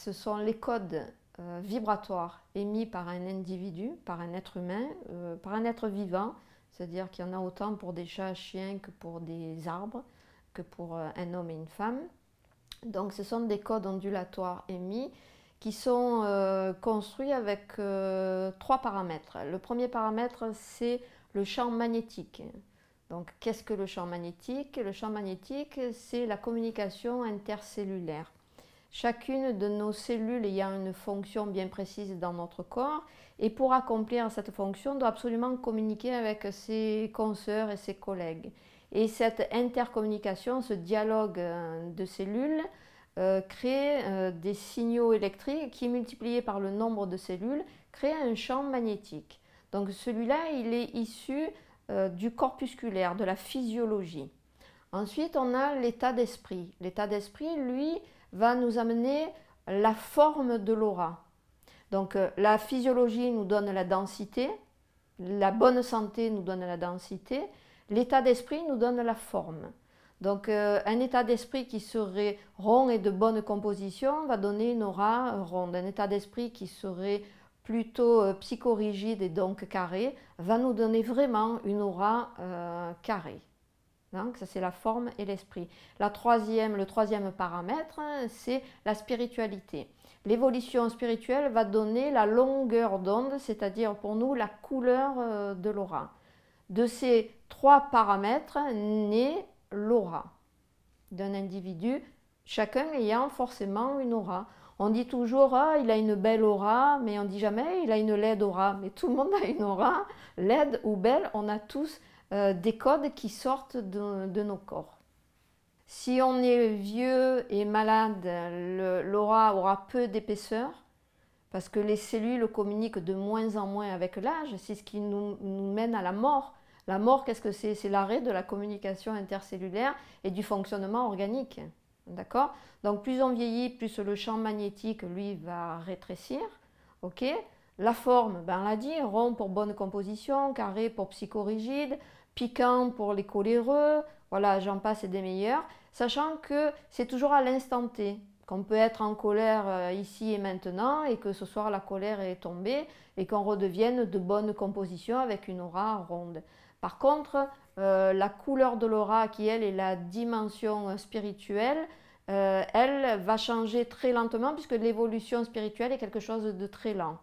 ce sont les codes vibratoires émis par un individu, par un être humain, par un être vivant, c'est-à-dire qu'il y en a autant pour des chats, chiens que pour des arbres, que pour un homme et une femme. Donc ce sont des codes ondulatoires émis qui sont construits avec trois paramètres. Le premier paramètre, c'est le champ magnétique. Donc qu'est-ce que le champ magnétique? Le champ magnétique, c'est la communication intercellulaire. Chacune de nos cellules ayant une fonction bien précise dans notre corps, et pour accomplir cette fonction, doit absolument communiquer avec ses consoeurs et ses collègues. Et cette intercommunication, ce dialogue de cellules, crée des signaux électriques qui, multipliés par le nombre de cellules, créent un champ magnétique. Donc celui-là, il est issu du corpusculaire, de la physiologie. Ensuite, on a l'état d'esprit. L'état d'esprit, lui, va nous amener la forme de l'aura. Donc la physiologie nous donne la densité, la bonne santé nous donne la densité, l'état d'esprit nous donne la forme. Donc un état d'esprit qui serait rond et de bonne composition va donner une aura ronde. Un état d'esprit qui serait plutôt psychorigide et donc carré va nous donner vraiment une aura carrée. Donc ça c'est la forme et l'esprit. Le troisième paramètre, c'est la spiritualité. L'évolution spirituelle va donner la longueur d'onde, c'est-à-dire pour nous la couleur de l'aura. De ces trois paramètres naît l'aura d'un individu, chacun ayant forcément une aura. On dit toujours ah, il a une belle aura, mais on ne dit jamais il a une laide aura. Mais tout le monde a une aura, laide ou belle, on a tous des codes qui sortent de nos corps. Si on est vieux et malade, l'aura aura peu d'épaisseur, parce que les cellules communiquent de moins en moins avec l'âge, c'est ce qui nous mène à la mort. La mort, qu'est-ce que c'est? C'est l'arrêt de la communication intercellulaire et du fonctionnement organique. D'accord? Donc plus on vieillit, plus le champ magnétique, lui, va rétrécir. Ok? La forme, ben on l'a dit, rond pour bonne composition, carré pour psychorigide, piquant pour les coléreux, voilà, j'en passe et des meilleurs, sachant que c'est toujours à l'instant T, qu'on peut être en colère ici et maintenant, et que ce soir la colère est tombée, et qu'on redevienne de bonne composition avec une aura ronde. Par contre, la couleur de l'aura, qui elle est la dimension spirituelle, elle va changer très lentement, puisque l'évolution spirituelle est quelque chose de très lent.